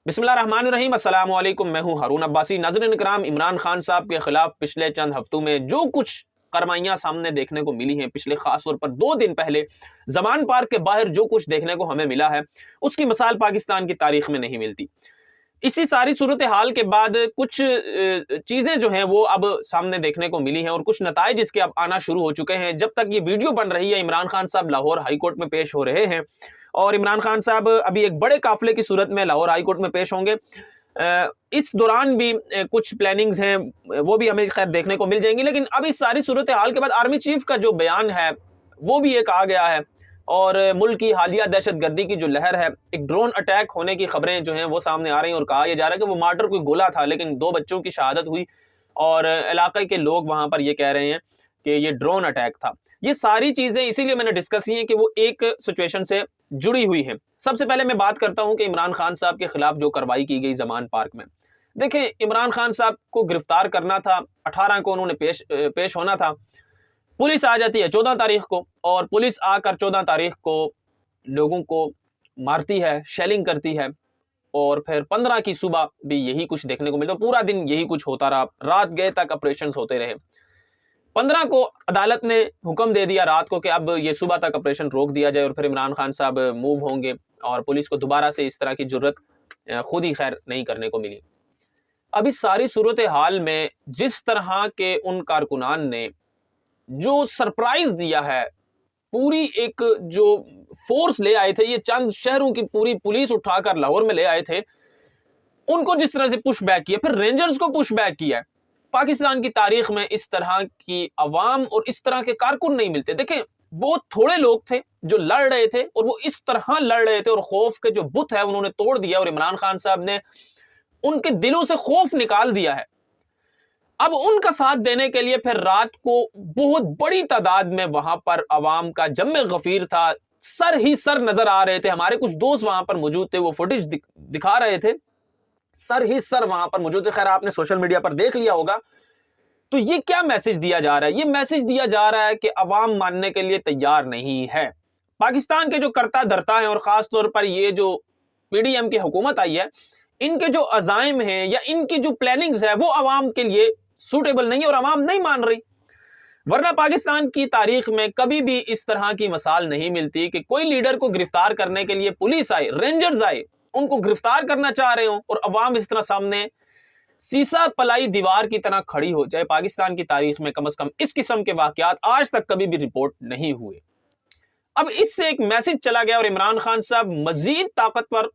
बिस्मिल्लाहिर्रहमानिर्रहीम, अस्सलाम वालेकुम। मैं हूं हारून अब्बासी। नाज़रीन इकराम, इमरान खान साहब के खिलाफ पिछले चंद हफ्तों में जो कुछ कार्रवाइयां सामने देखने को मिली हैं, पिछले खास तौर पर 2 दिन पहले जमान पार्क के बाहर जो कुछ देखने को हमें मिला है, उसकी मिसाल पाकिस्तान की तारीख में नहीं मिलती। इसी सारी सूरत हाल के बाद कुछ चीजें जो हैं वो अब सामने देखने को मिली हैं और कुछ नताइज इसके अब आना शुरू हो चुके हैं। जब तक ये वीडियो बन रही है, इमरान खान साहब लाहौर हाई कोर्ट में पेश हो रहे हैं और इमरान खान साहब अभी एक बड़े काफिले की सूरत में लाहौर हाई कोर्ट में पेश होंगे। इस दौरान भी कुछ प्लानिंग्स हैं, वो भी हमें खैर देखने को मिल जाएंगी। लेकिन अब इस सारी सूरत हाल के बाद आर्मी चीफ का जो बयान है वो भी एक आ गया है और मुल्क की हालिया दहशतगर्दी की जो लहर है, एक ड्रोन अटैक होने की खबरें जो हैं वो सामने आ रही हैं और कहा यह जा रहा है कि वो मार्टर कोई गोला था, लेकिन 2 बच्चों की शहादत हुई और इलाके के लोग वहां पर ये कह रहे हैं कि ये ड्रोन अटैक था। ये सारी चीजें इसीलिए मैंने डिस्कस की हैं कि वो एक सिचुएशन से जुड़ी हुई है। सबसे पहले मैं बात करता हूं कि इमरान खान साहब के खिलाफ जो कार्रवाई की गई जमान पार्क में। देखें, इमरान खान साहब को गिरफ्तार करना था, 18 को उन्होंने पेश होना था। पुलिस आ जाती है 14 तारीख को और पुलिस आकर 14 तारीख को लोगों को मारती है, शेलिंग करती है और फिर 15 की सुबह भी यही कुछ देखने को मिलता। पूरा दिन यही कुछ होता रहा, रात गए तक ऑपरेशंस होते रहे। 15 को अदालत ने हुक्म दे दिया रात को कि अब ये सुबह तक ऑपरेशन रोक दिया जाए और फिर इमरान खान साहब मूव होंगे और पुलिस को दोबारा से इस तरह की जरूरत खुद ही खैर नहीं करने को मिली। अब इस सारी सूरत हाल में जिस तरह के उन कारकुनान ने जो सरप्राइज दिया है, पूरी एक जो फोर्स ले आए थे, ये चंद शहरों की पूरी पुलिस उठाकर लाहौर में ले आए थे, उनको जिस तरह से पुश बैक किया, फिर रेंजर्स को पुश बैक किया। पाकिस्तान की तारीख में इस तरह की अवाम और इस तरह के कारकुन नहीं मिलते। देखें, बहुत थोड़े लोग थे जो लड़ रहे थे और वो इस तरह लड़ रहे थे और खौफ के जो बुत है उन्होंने तोड़ दिया और इमरान खान साहब ने उनके दिलों से खौफ निकाल दिया है। अब उनका साथ देने के लिए फिर रात को बहुत बड़ी तादाद में वहां पर अवाम का जम्मे गफीर था, सर ही सर नजर आ रहे थे। हमारे कुछ दोस्त वहां पर मौजूद थे, वो फुटेज दिखा रहे थे, सर ही सर वहां पर मौजूद थे। खैर, आपने सोशल मीडिया पर देख लिया होगा। तो ये क्या मैसेज दिया जा रहा है? ये मैसेज दिया जा रहा है कि अवाम मानने के लिए तैयार नहीं है। पाकिस्तान के जो करता धरता है और खास तौर पर ये जो पीडीएम की हुकूमत आई है, इनके जो अजाइम हैं या इनकी जो प्लानिंग्स है वो अवाम के लिए सूटेबल नहीं है और अवाम नहीं मान रही। वरना पाकिस्तान की तारीख में कभी भी इस तरह की मिसाल नहीं मिलती कि कोई लीडर को गिरफ्तार करने के लिए पुलिस आए, रेंजर्स आए, उनको गिरफ्तार करना चाह रहे हो और अवाम इस तरह सामने सीसा पलाई दीवार की तरह खड़ी हो जाए। पाकिस्तान की तारीख में कम से कम इस किस्म के वाकयात आज तक कभी भी रिपोर्ट नहीं हुए। अब इससे एक मैसेज चला गया और इमरान खान साहब मजीद ताकतवर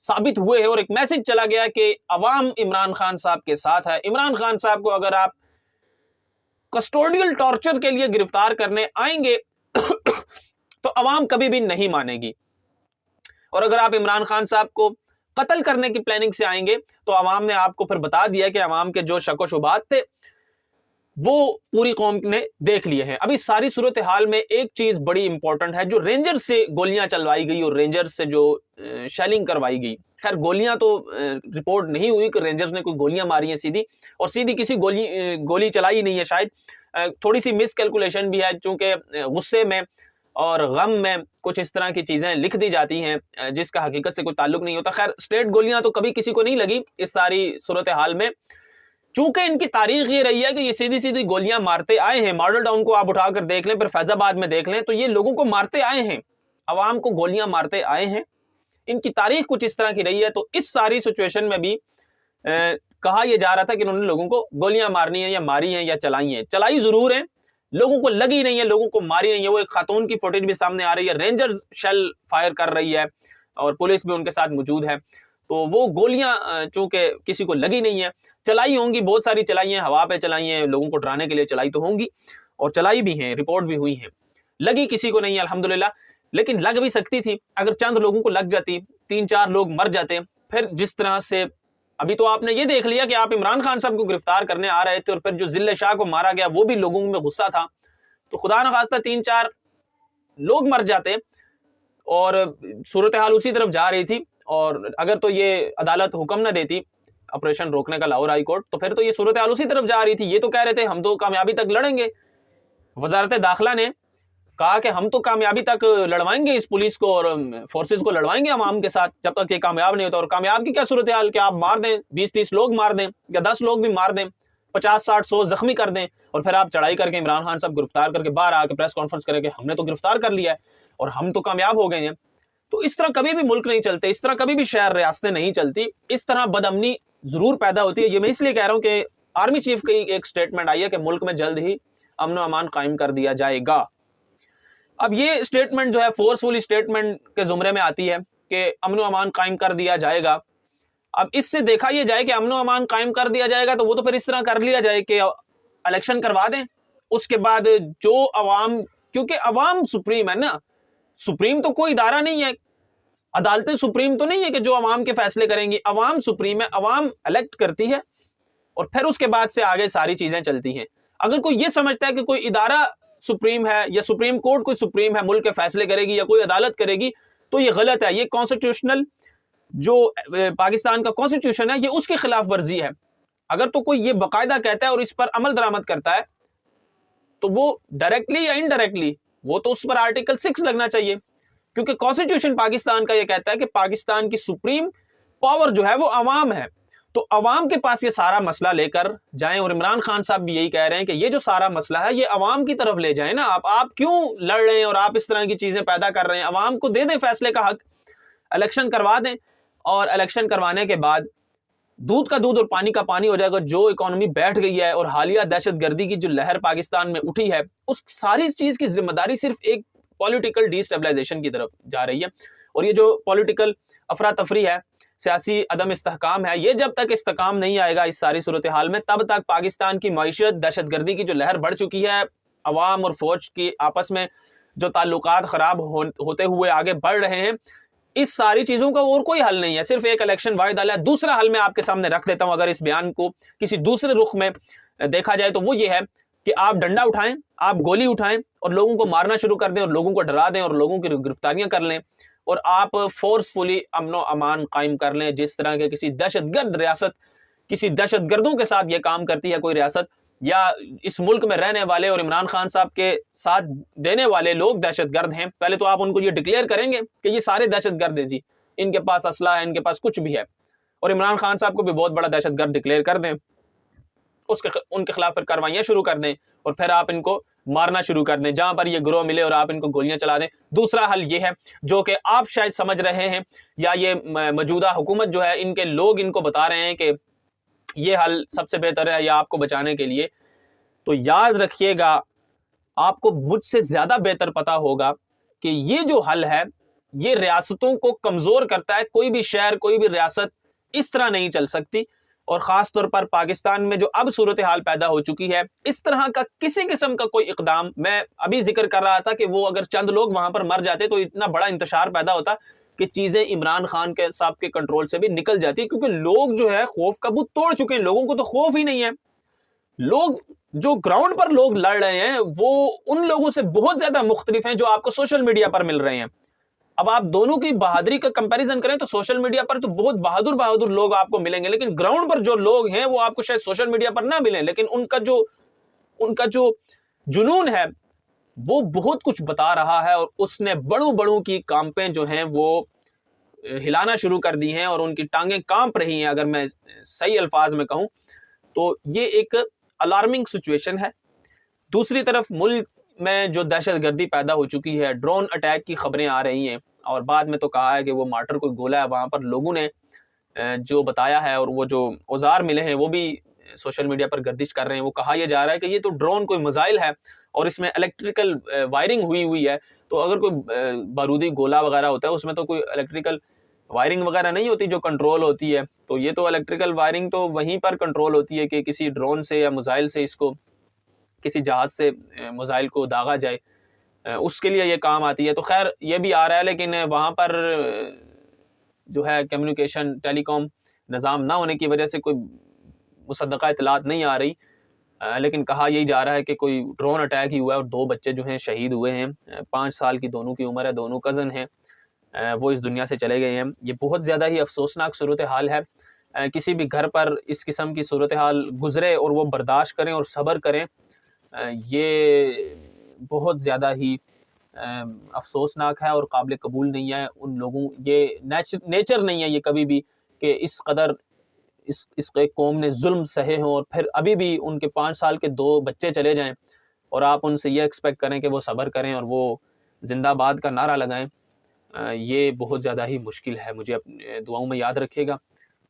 साबित हुए हैं और एक मैसेज चला गया कि अवाम इमरान खान साहब के साथ है। इमरान खान साहब को अगर आप कस्टोडियल टॉर्चर के लिए गिरफ्तार करने आएंगे तो अवाम कभी भी नहीं मानेगी, और अगर आप इमरान खान साहब को कत्ल करने की प्लानिंग से आएंगे तो अवाम ने आपको फिर बता दिया कि अवाम के जो शक व शुबात थे वो पूरी कौम ने देख लिए हैं। अभी सारी सूरत हाल में एक चीज बड़ी इंपॉर्टेंट है, जो रेंजर से गोलियां चलवाई गई और रेंजर से जो शेलिंग करवाई गई। खैर, गोलियां तो रिपोर्ट नहीं हुई कि रेंजर्स ने कोई गोलियां मारी हैं सीधी, और सीधी किसी गोली चलाई नहीं है। शायद थोड़ी सी मिस कैलकुलेशन भी है, चूंकि गुस्से में और गम में कुछ इस तरह की चीजें लिख दी जाती हैं जिसका हकीकत से कोई ताल्लुक नहीं होता। खैर, स्ट्रेट गोलियां तो कभी किसी को नहीं लगी इस सारी सूरत हाल में, चूंकि इनकी तारीख ये रही है कि ये सीधी सीधी गोलियां मारते आए हैं। मॉडल टाउन को आप उठाकर देख लें, फिर फैजाबाद में देख लें, तो ये लोगों को मारते आए हैं, अवाम को गोलियां मारते आए हैं। इनकी तारीख कुछ इस तरह की रही है। तो इस सारी सिचुएशन में भी कहा यह जा रहा था कि उन्होंने लोगों को गोलियां मारनी है या मारी हैं या चलाई हैं। चलाई जरूर है, लोगों को लगी नहीं है, लोगों को मारी नहीं है। वो एक खातून की फुटेज भी सामने आ रही है, रेंजर्स शेल फायर कर रही है और पुलिस भी उनके साथ मौजूद है। तो वो गोलियां चूंकि किसी को लगी नहीं है, चलाई होंगी, बहुत सारी चलाई हैं, हवा पे चलाई हैं, लोगों को डराने के लिए चलाई तो होंगी और चलाई भी हैं, रिपोर्ट भी हुई है। लगी किसी को नहीं है अल्हम्दुलिल्लाह, लेकिन लग भी सकती थी। अगर चंद लोगों को लग जाती, 3-4 लोग मर जाते। फिर जिस तरह से अभी तो आपने ये देख लिया कि आप इमरान खान साहब को गिरफ्तार करने आ रहे थे और फिर जो जिले शाह को मारा गया वो भी लोगों में गुस्सा था, तो खुदा न खास्ता 3-4 लोग मर जाते और सूरत हाल उसी तरफ जा रही थी। और अगर तो ये अदालत हुक्म न देती ऑपरेशन रोकने का, लाहौर हाई कोर्ट, तो फिर तो ये सूरत हाल उसी तरफ जा रही थी। ये तो कह रहे थे हम तो कामयाबी तक लड़ेंगे। वजारत दाखिला ने कहा कि हम तो कामयाबी तक लड़वाएंगे इस पुलिस को और फोर्सेस को लड़वाएंगे अवाम के साथ जब तक ये कामयाब नहीं होता। और कामयाब की क्या सूरत हाल कि आप मार दें, 20-30 लोग मार दें या 10 लोग भी मार दें, 50-60-100 जख्मी कर दें, और फिर आप चढ़ाई करके इमरान खान साहब गिरफ्तार करके बाहर आके प्रेस कॉन्फ्रेंस करें कि हमने तो गिरफ्तार कर लिया है और हम तो कामयाब हो गए हैं। तो इस तरह कभी भी मुल्क नहीं चलते, इस तरह कभी भी शहर रियासतें नहीं चलती, इस तरह बदअमनी जरूर पैदा होती है। ये मैं इसलिए कह रहा हूं कि आर्मी चीफ की एक स्टेटमेंट आई है कि मुल्क में जल्द ही अमन व अमान कायम कर दिया जाएगा। अब ये स्टेटमेंट जो है फोर्सफुली स्टेटमेंट के जुमरे में आती है कि अमन व अमान कायम कर दिया जाएगा। अब इससे देखा यह जाए कि अमन व अमान कायम कर दिया जाएगा तो वो तो फिर इस तरह कर लिया जाए कि इलेक्शन करवा दें, उसके बाद जो अवाम, क्योंकि अवाम सुप्रीम है ना, सुप्रीम तो कोई इदारा नहीं है, अदालतें सुप्रीम तो नहीं है कि जो अवाम के फैसले करेंगी, अवाम सुप्रीम है, अवाम इलेक्ट करती है और फिर उसके बाद से आगे सारी चीजें चलती हैं। अगर कोई ये समझता है कि कोई इदारा सुप्रीम है या सुप्रीम कोर्ट कोई सुप्रीम है, मुल्क के फैसले करेगी या कोई अदालत करेगी, तो ये गलत है। ये कॉन्स्टिट्यूशनल जो पाकिस्तान का कॉन्स्टिट्यूशन है ये उसके खिलाफ वर्जी है। अगर तो कोई ये बाकायदा कहता है और इस पर अमल दरामद करता है तो वो डायरेक्टली या इनडायरेक्टली वो तो उस पर आर्टिकल 6 लगना चाहिए, क्योंकि कॉन्स्टिट्यूशन पाकिस्तान का ये कहता है कि पाकिस्तान की सुप्रीम पावर जो है वो अवाम है। तो अवाम के पास ये सारा मसला लेकर जाएं, और इमरान खान साहब भी यही कह रहे हैं कि ये जो सारा मसला है ये अवाम की तरफ ले जाएं ना। आप क्यों लड़ रहे हैं और आप इस तरह की चीजें पैदा कर रहे हैं? अवाम को दे दें फैसले का हक, इलेक्शन करवा दें, और इलेक्शन करवाने के बाद दूध का दूध और पानी का पानी हो जाएगा। जो इकोनॉमी बैठ गई है और हालिया दहशतगर्दी की जो लहर पाकिस्तान में उठी है, उस सारी चीज की जिम्मेदारी सिर्फ एक पॉलिटिकल डिस्टेबलाइजेशन की तरफ जा रही है। और ये जो पॉलिटिकल अफरा तफरी है, सियासी अदम इस्तेहकाम है, ये जब तक इस्तेहकाम नहीं आएगा इस सारी सूरत हाल में, तब तक पाकिस्तान की मईशत, दहशतगर्दी की जो लहर बढ़ चुकी है, अवाम और फौज की आपस में जो ताल्लुकात खराब होते हुए आगे बढ़ रहे हैं, इस सारी चीजों का और कोई हल नहीं है, सिर्फ एक इलेक्शन वाहिद हल है। दूसरा हल मैं आपके सामने रख देता हूं, अगर इस बयान को किसी दूसरे रुख में देखा जाए तो वो ये है कि आप डंडा उठाएं, आप गोली उठाएं और लोगों को मारना शुरू कर दें और लोगों को डरा दें और लोगों की गिरफ्तारियां कर लें, और आप फोर्सफुली अमन व अमान कायम कर लें। जिस तरह के किसी दहशतगर्द रियासत, किसी दहशतगर्दों के साथ ये काम करती है कोई रियासत, या इस मुल्क में रहने वाले और इमरान खान साहब के साथ देने वाले लोग दहशतगर्द हैं, पहले तो आप उनको ये डिक्लेयर करेंगे कि ये सारे दहशतगर्द हैं जी, इनके पास असला है, इनके पास कुछ भी है, और इमरान खान साहब को भी बहुत बड़ा दहशतगर्द डिक्लेयर कर दें, उनके खिलाफ फिर कार्रवाइयां शुरू कर दें और फिर आप इनको मारना शुरू कर दें जहां पर ये गिरोह मिले और आप इनको गोलियां चला दें। दूसरा हल ये है जो कि आप शायद समझ रहे हैं, या ये मौजूदा हुकूमत जो है इनके लोग इनको बता रहे हैं कि ये हल सबसे बेहतर है या आपको बचाने के लिए, तो याद रखिएगा, आपको मुझसे ज्यादा बेहतर पता होगा कि ये जो हल है ये रियासतों को कमजोर करता है। कोई भी शहर, कोई भी रियासत इस तरह नहीं चल सकती, और खास तौर पर पाकिस्तान में जो अब सूरत हाल पैदा हो चुकी है, इस तरह का किसी किस्म का कोई इकदाम, मैं अभी जिक्र कर रहा था कि वो अगर चंद लोग वहां पर मर जाते तो इतना बड़ा इंतशार पैदा होता कि चीजें इमरान खान के साहब के कंट्रोल से भी निकल जाती, क्योंकि लोग जो है खौफ का बुत तोड़ चुके हैं, लोगों को तो खौफ ही नहीं है। लोग जो ग्राउंड पर लोग लड़ रहे हैं वो उन लोगों से बहुत ज्यादा मुख्तलिफ हैं जो आपको सोशल मीडिया पर मिल रहे हैं। अब आप दोनों की बहादुरी का कंपैरिजन करें तो सोशल मीडिया पर तो बहुत बहादुर बहादुर लोग आपको मिलेंगे, लेकिन ग्राउंड पर जो लोग हैं वो आपको शायद सोशल मीडिया पर ना मिलें, लेकिन उनका जो जुनून है वो बहुत कुछ बता रहा है, और उसने बड़ों बड़ों की कांपें जो हैं वो हिलाना शुरू कर दी हैं और उनकी टांगें कांप रही हैं, अगर मैं सही अल्फाज में कहूं तो ये एक अलार्मिंग सिचुएशन है। दूसरी तरफ मुल्क में जो दहशतगर्दी पैदा हो चुकी है, ड्रोन अटैक की खबरें आ रही हैं, और बाद में तो कहा है कि वो मार्टर कोई गोला है वहाँ पर लोगों ने जो बताया है, और वो जो औजार मिले हैं वो भी सोशल मीडिया पर गर्दिश कर रहे हैं। वो कहा यह जा रहा है कि ये तो ड्रोन कोई मिसाइल है और इसमें इलेक्ट्रिकल वायरिंग हुई है, तो अगर कोई बारूदी गोला वगैरह होता है उसमें तो कोई इलेक्ट्रिकल वायरिंग वगैरह नहीं होती जो कंट्रोल होती है, तो ये तो इलेक्ट्रिकल वायरिंग तो वहीं पर कंट्रोल होती है कि किसी ड्रोन से या मिसाइल से इसको, किसी जहाज से मिसाइल को दागा जाए, उसके लिए ये काम आती है। तो खैर ये भी आ रहा है, लेकिन वहाँ पर जो है कम्युनिकेशन टेलीकॉम निज़ाम ना होने की वजह से कोई मुसद्दक़ा इतलात नहीं आ रही, लेकिन कहा यही जा रहा है कि कोई ड्रोन अटैक ही हुआ है और 2 बच्चे जो हैं शहीद हुए हैं। 5 साल की दोनों की उम्र है, दोनों कज़न हैं, वो इस दुनिया से चले गए हैं। ये बहुत ज़्यादा ही अफसोसनाक सूरत हाल है। किसी भी घर पर इस किस्म की सूरत हाल गुजरे और वो बर्दाश्त करें और सब्र करें, ये बहुत ज़्यादा ही अफसोसनाक है और काबिल कबूल नहीं है। उन लोगों ये नेचर नहीं है ये कभी भी कि इस कदर इस कौम ने जुल्म सहे हों और फिर अभी भी उनके 5 साल के 2 बच्चे चले जाएं और आप उनसे ये एक्सपेक्ट करें कि वो सब्र करें और वो जिंदाबाद का नारा लगाएं। ये बहुत ज़्यादा ही मुश्किल है। मुझे अपने दुआओं में याद रखिएगा।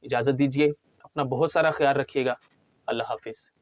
इजाज़त दीजिए, अपना बहुत सारा ख्याल रखिएगा। अल्लाह हाफिज़।